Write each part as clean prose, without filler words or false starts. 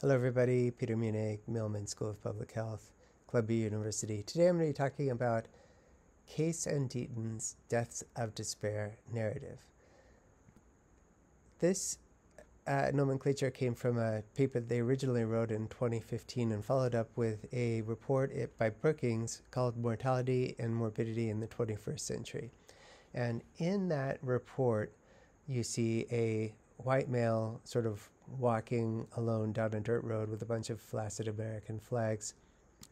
Hello everybody, Peter Munich, Millman School of Public Health, Columbia University. Today I'm going to be talking about Case and Deaton's Deaths of Despair narrative. This nomenclature came from a paper they originally wrote in 2015 and followed up with a report by Brookings called Mortality and Morbidity in the 21st Century. And in that report, you see a white male sort of walking alone down a dirt road with a bunch of flaccid American flags.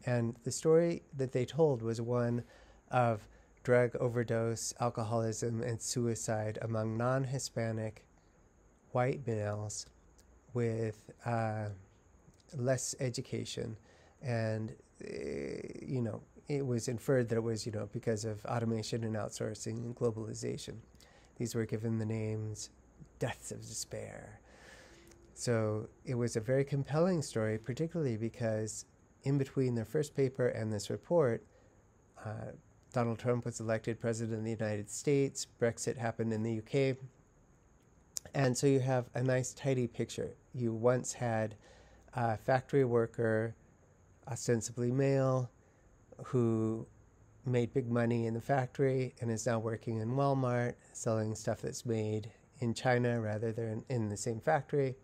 And the story that they told was one of drug overdose, alcoholism, and suicide among non-Hispanic white males with less education. And, it was inferred that it was, because of automation and outsourcing and globalization. These were given the names Deaths of Despair. So it was a very compelling story, particularly because in between their first paper and this report, Donald Trump was elected president of the United States, Brexit happened in the UK, and so you have a nice tidy picture. You once had a factory worker, ostensibly male, who made big money in the factory and is now working in Walmart, selling stuff that's made in China rather than in the same factory.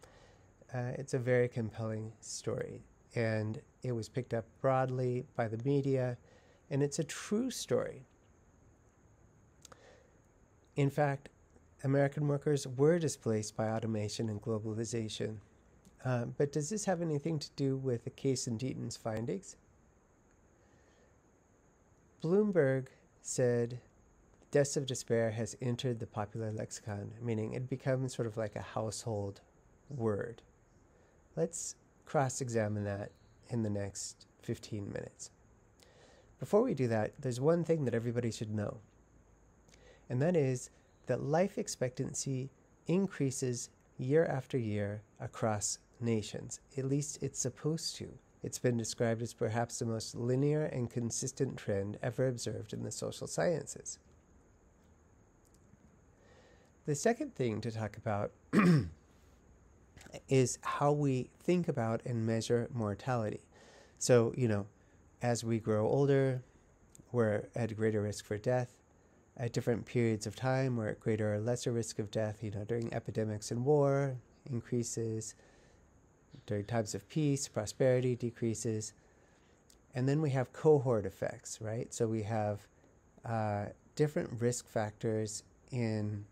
It's a very compelling story, and it was picked up broadly by the media, and it's a true story. In fact, American workers were displaced by automation and globalization. But does this have anything to do with the Case and Deaton's findings? Bloomberg said Deaths of Despair has entered the popular lexicon, meaning it becomes sort of like a household word. Let's cross-examine that in the next 15 minutes. Before we do that, there's one thing that everybody should know, and that is that life expectancy increases year after year across nations. At least it's supposed to. It's been described as perhaps the most linear and consistent trend ever observed in the social sciences. The second thing to talk about is how we think about and measure mortality. So, as we grow older, we're at greater risk for death. At different periods of time, we're at greater or lesser risk of death. During epidemics and war, increases. During times of peace, prosperity decreases. And then we have cohort effects, right? So we have different risk factors in,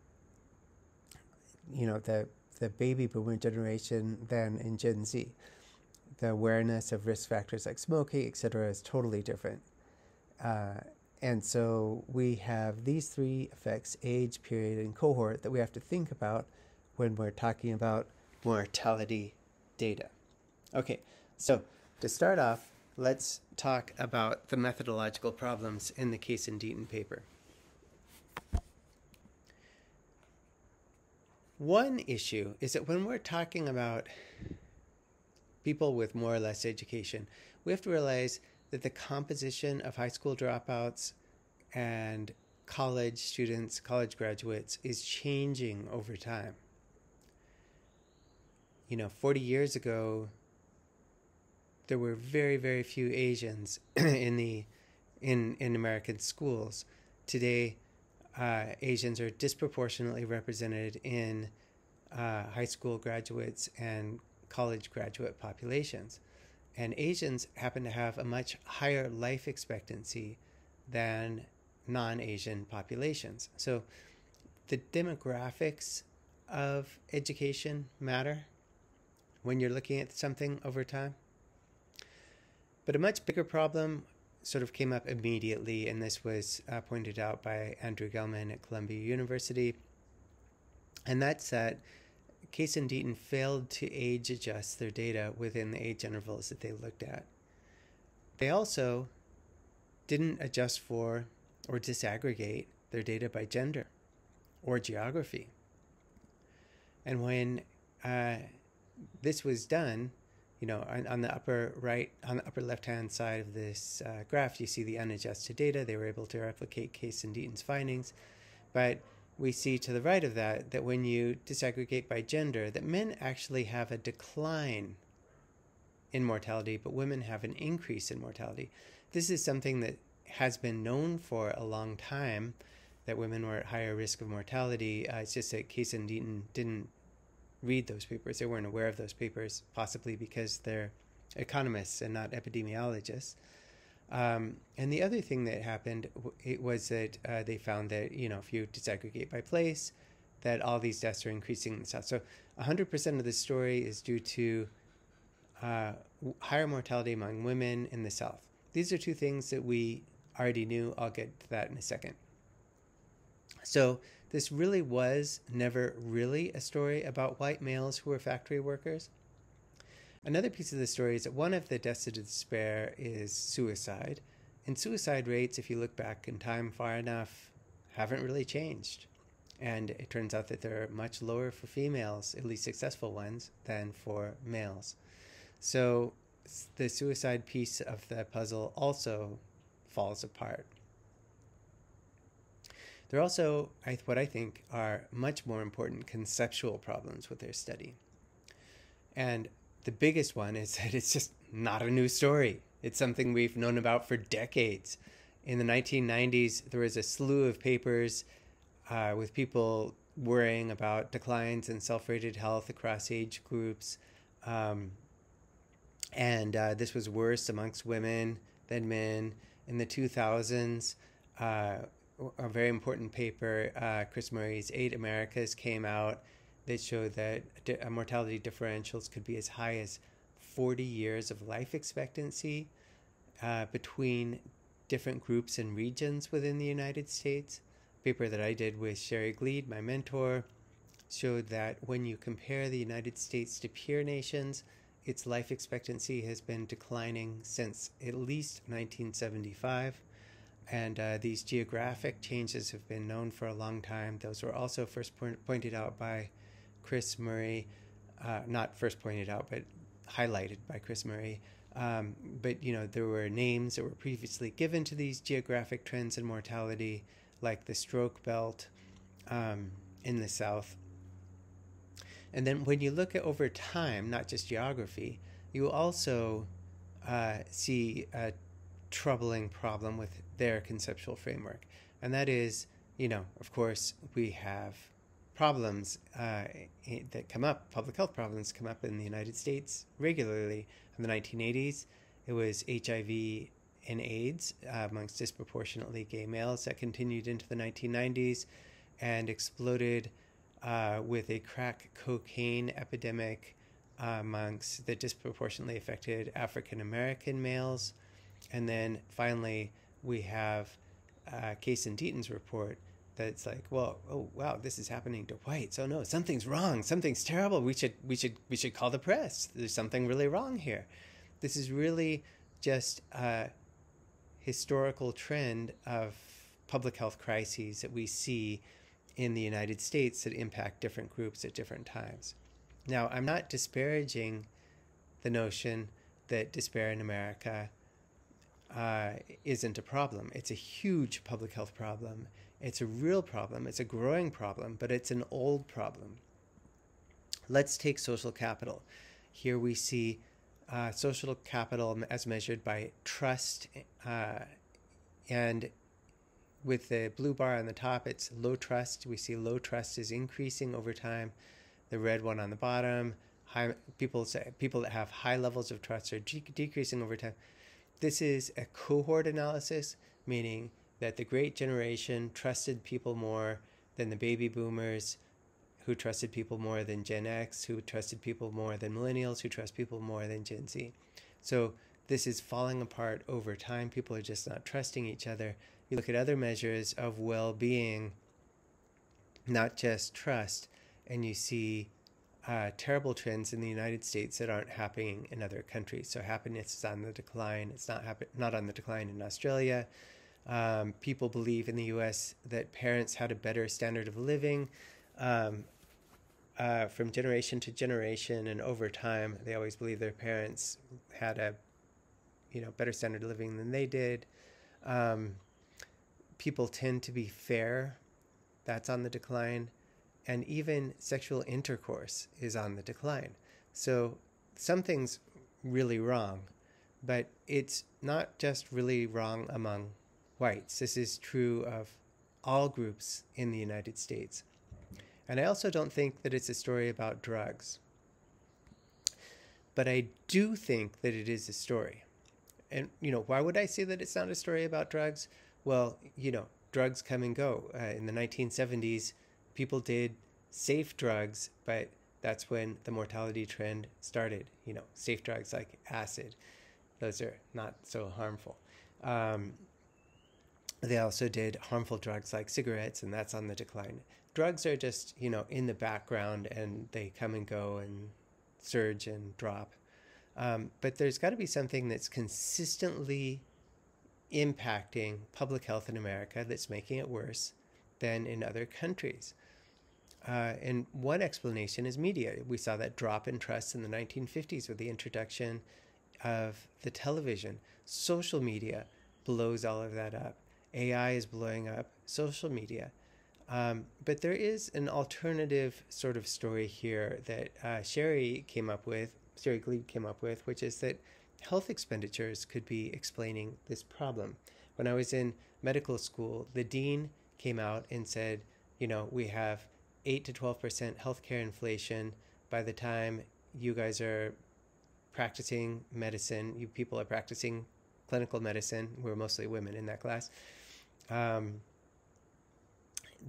the baby boomer generation than in Gen Z. The awareness of risk factors like smoking, etc., is totally different. And so we have these three effects, age, period, and cohort, that we have to think about when we're talking about mortality data. Okay, so to start off, let's talk about the methodological problems in the Case and Deaton paper. One issue is that when we're talking about people with more or less education, we have to realize that the composition of high school dropouts and college students, college graduates, is changing over time. 40 years ago, there were very, very few Asians in American schools. Today, Asians are disproportionately represented in high school graduates and college graduate populations. And Asians happen to have a much higher life expectancy than non-Asian populations. So the demographics of education matter when you're looking at something over time. But a much bigger problem sort of came up immediately, and this was pointed out by Andrew Gelman at Columbia University, and that's that Case and Deaton failed to age adjust their data within the age intervals that they looked at. They also didn't adjust for or disaggregate their data by gender or geography. And when this was done, on the upper left-hand side of this graph, you see the unadjusted data. They were able to replicate Case and Deaton's findings, but we see to the right of that when you disaggregate by gender, that men actually have a decline in mortality, but women have an increase in mortality. This is something that has been known for a long time, that women were at higher risk of mortality. It's just that Case and Deaton didn't read those papers. They weren't aware of those papers, possibly because they're economists and not epidemiologists. And the other thing that happened, it was that they found that, if you disaggregate by place, that all these deaths are increasing in the South. So 100% of the story is due to higher mortality among women in the South. These are two things that we already knew. I'll get to that in a second. So this really was never really a story about white males who were factory workers. Another piece of the story is that one of the deaths of despair is suicide. And suicide rates, if you look back in time far enough, haven't really changed. And it turns out that they're much lower for females, at least successful ones, than for males. So the suicide piece of the puzzle also falls apart. There are also, what I think are much more important conceptual problems with their study. And the biggest one is that it's just not a new story. It's something we've known about for decades. In the 1990s, there was a slew of papers with people worrying about declines in self-rated health across age groups. And this was worse amongst women than men. In the 2000s, a very important paper, Chris Murray's 8 Americas, came out that showed that mortality differentials could be as high as 40 years of life expectancy between different groups and regions within the United States. A paper that I did with Sherry Gleed, my mentor, showed that when you compare the United States to peer nations, its life expectancy has been declining since at least 1975. And these geographic changes have been known for a long time. Those were also first pointed out by Chris Murray, not first pointed out, but highlighted by Chris Murray. But, there were names that were previously given to these geographic trends in mortality, like the stroke belt in the South. And then when you look at over time, not just geography, you also see a troubling problem with their conceptual framework. And that is, of course, we have problems that come up, public health problems come up in the United States regularly. In the 1980s, it was HIV and AIDS amongst disproportionately gay males. That continued into the 1990s and exploded with a crack cocaine epidemic amongst the disproportionately affected African American males. And then finally, we have Case and Deaton's report that's like, well, oh wow, this is happening to whites. Oh no, something's wrong. Something's terrible. We should call the press. There's something really wrong here. This is really just a historical trend of public health crises that we see in the United States that impact different groups at different times. Now, I'm not disparaging the notion that despair in America isn't a problem. It's a huge public health problem. It's a real problem. It's a growing problem, but it's an old problem. Let's take social capital. Here we see social capital as measured by trust, and with the blue bar on the top, it's low trust. We see low trust is increasing over time. The red one on the bottom, people that have high levels of trust are decreasing over time. This is a cohort analysis, meaning that the Great Generation trusted people more than the baby boomers, who trusted people more than Gen X, who trusted people more than millennials, who trust people more than Gen Z. So this is falling apart over time. People are just not trusting each other. You look at other measures of well-being, not just trust, and you see terrible trends in the United States that aren't happening in other countries. So happiness is on the decline. It's not on the decline in Australia. People believe in the U.S. that parents had a better standard of living from generation to generation, and over time, they always believe their parents had a better standard of living than they did. People tend to be fair. That's on the decline. And even sexual intercourse is on the decline. So something's really wrong. But it's not just really wrong among whites. This is true of all groups in the United States. And I also don't think that it's a story about drugs. But I do think that it is a story. And, why would I say that it's not a story about drugs? Well, drugs come and go. In the 1970s, people did safe drugs, but that's when the mortality trend started. Safe drugs like acid. Those are not so harmful. They also did harmful drugs like cigarettes, and that's on the decline. Drugs are just, in the background, and they come and go and surge and drop. But there's got to be something that's consistently impacting public health in America that's making it worse than in other countries. And one explanation is media. We saw that drop in trust in the 1950s with the introduction of the television. Social media blows all of that up. AI is blowing up social media. But there is an alternative sort of story here that Sherry Gleed came up with, which is that health expenditures could be explaining this problem. When I was in medical school, the dean came out and said, we have 8 to 12% healthcare inflation by the time you guys are practicing medicine. You people are practicing clinical medicine. We're mostly women in that class.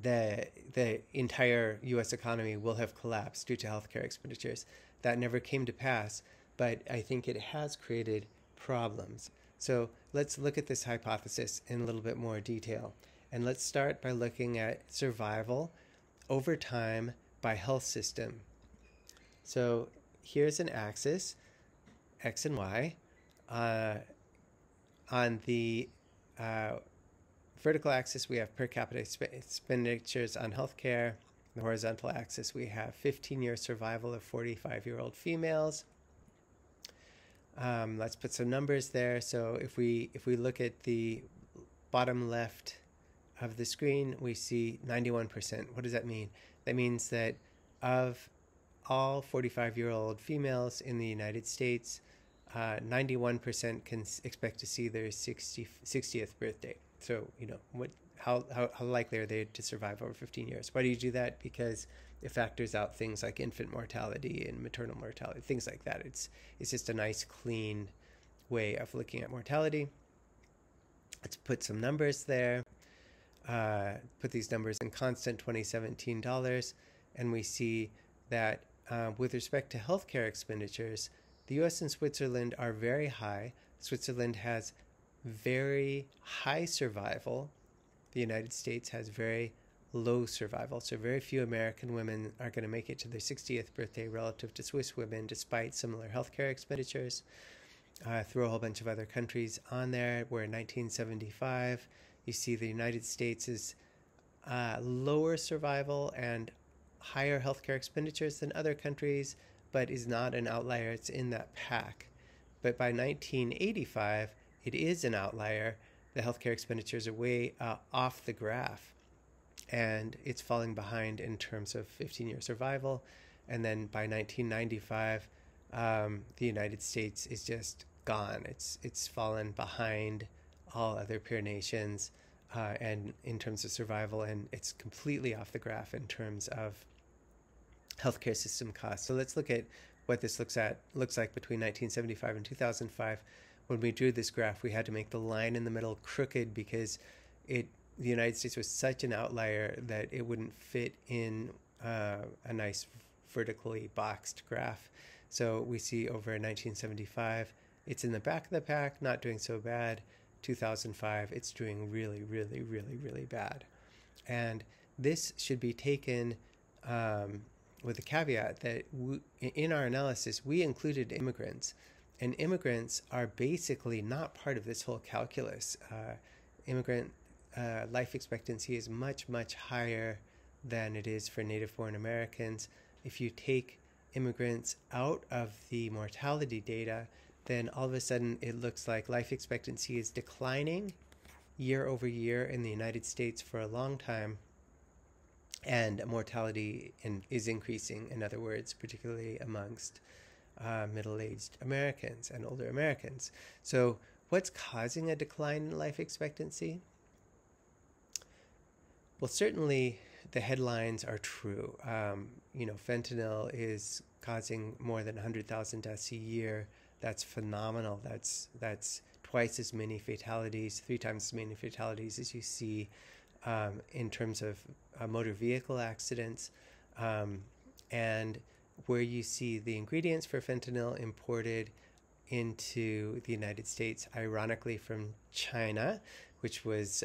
The entire U.S. economy will have collapsed due to healthcare expenditures. That never came to pass, but I think it has created problems. So let's look at this hypothesis in a little bit more detail. And let's start by looking at survival over time by health system. So here's an axis, X and Y. On the vertical axis, we have per capita expenditures on healthcare. The horizontal axis, we have 15-year survival of 45-year-old females. Let's put some numbers there. So if we look at the bottom left of the screen, we see 91%. What does that mean? That means that of all 45-year-old females in the United States, 91% can expect to see their 60th birthday. So, how likely are they to survive over 15 years? Why do you do that? Because it factors out things like infant mortality and maternal mortality, things like that. It's just a nice, clean way of looking at mortality. Let's put some numbers there. Put these numbers in constant 2017 dollars, and we see that with respect to healthcare expenditures, the U.S. and Switzerland are very high. Switzerland has very high survival. The United States has very low survival. So very few American women are going to make it to their 60th birthday relative to Swiss women, despite similar healthcare expenditures. Throw a whole bunch of other countries on there, where in 1975, you see the United States is lower survival and higher healthcare expenditures than other countries, but is not an outlier. It's in that pack. But by 1985, it is an outlier. The healthcare expenditures are way off the graph, and it's falling behind in terms of 15-year survival. And then by 1995, the United States is just gone. It's fallen behind all other peer nations, and in terms of survival, and it's completely off the graph in terms of healthcare system costs. So let's look at what this looks like between 1975 and 2005. When we drew this graph, we had to make the line in the middle crooked because the United States was such an outlier that it wouldn't fit in a nice vertically boxed graph. So we see over 1975, it's in the back of the pack, not doing so bad. 2005, it's doing really, really, really, really bad. And this should be taken with the caveat that in our analysis, we included immigrants. And immigrants are basically not part of this whole calculus. Immigrant life expectancy is much, much higher than it is for native-born Americans. If you take immigrants out of the mortality data, then all of a sudden it looks like life expectancy is declining year over year in the United States for a long time, and mortality is increasing, in other words, particularly amongst middle-aged Americans and older Americans. So what's causing a decline in life expectancy? Well, certainly the headlines are true. Fentanyl is causing more than 100,000 deaths a year. That's phenomenal. That's twice as many fatalities, 3 times as many fatalities as you see in terms of motor vehicle accidents. And where you see the ingredients for fentanyl imported into the United States, ironically from China, which was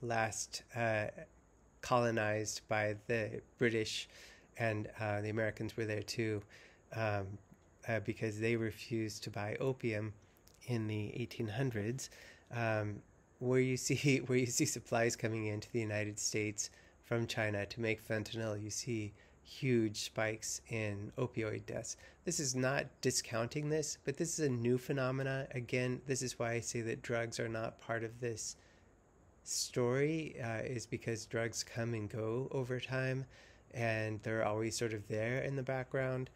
last colonized by the British, and the Americans were there too, because they refused to buy opium in the 1800s. Where you see supplies coming into the United States from China to make fentanyl, you see huge spikes in opioid deaths. This is not discounting this, but this is a new phenomena. Again, this is why I say that drugs are not part of this story, is because drugs come and go over time, and they're always sort of there in the background.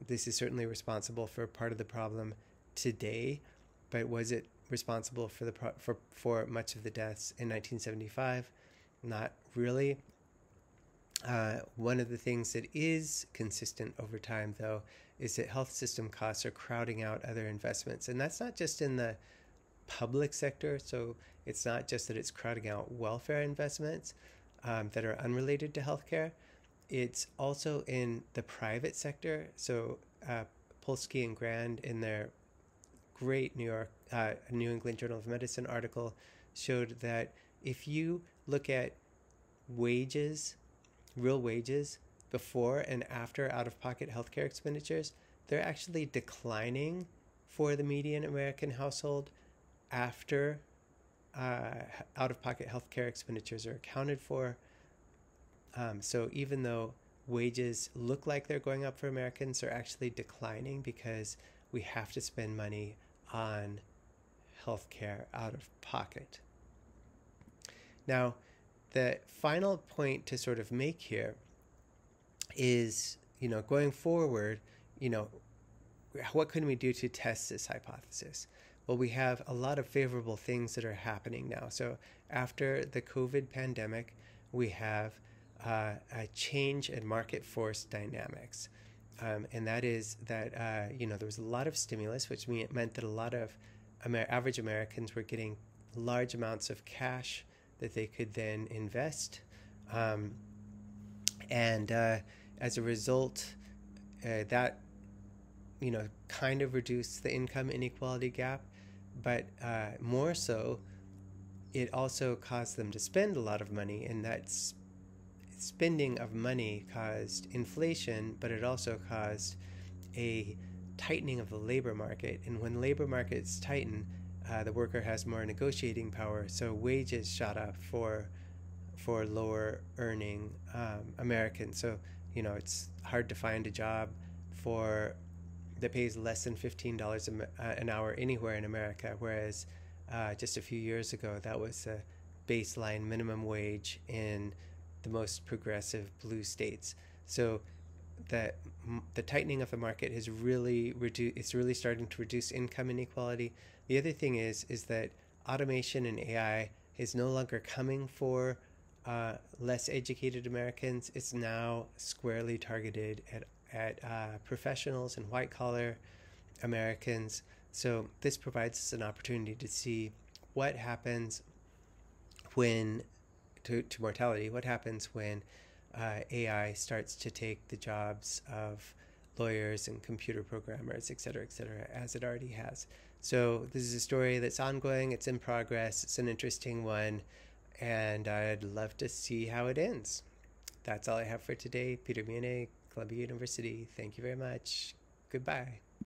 This is certainly responsible for part of the problem today, but was it responsible for much of the deaths in 1975? Not really. One of the things that is consistent over time, though, is that health system costs are crowding out other investments. And that's not just in the public sector. So it's not just that it's crowding out welfare investments that are unrelated to healthcare. It's also in the private sector. So Polsky and Grand, in their great New England Journal of Medicine article, showed that if you look at wages, real wages, before and after out-of-pocket healthcare expenditures, they're actually declining for the median American household after out-of-pocket healthcare expenditures are accounted for. So even though wages look like they're going up for Americans, they're actually declining because we have to spend money on healthcare out of pocket. Now, the final point to sort of make here is, going forward, what can we do to test this hypothesis? Well, we have a lot of favorable things that are happening now. So after the COVID pandemic, we have a change in market force dynamics. And that is that, there was a lot of stimulus, which meant that a lot of average Americans were getting large amounts of cash that they could then invest. And as a result, that, kind of reduced the income inequality gap. But more so, it also caused them to spend a lot of money, and that spending of money caused inflation, but it also caused a tightening of the labor market. And when labor markets tighten, the worker has more negotiating power, so wages shot up for lower earning Americans. So it's hard to find a job that pays less than $15 an hour anywhere in America, whereas just a few years ago that was a baseline minimum wage in the most progressive blue states. So the tightening of the market has really it's really starting to reduce income inequality. The other thing is that automation and AI is no longer coming for less educated Americans. It's now squarely targeted at professionals and white-collar Americans. So this provides us an opportunity to see what happens to mortality, what happens when AI starts to take the jobs of lawyers and computer programmers, et cetera, as it already has. So this is a story that's ongoing, it's in progress, it's an interesting one, and I'd love to see how it ends. That's all I have for today. Peter Miene, Columbia University. Thank you very much. Goodbye.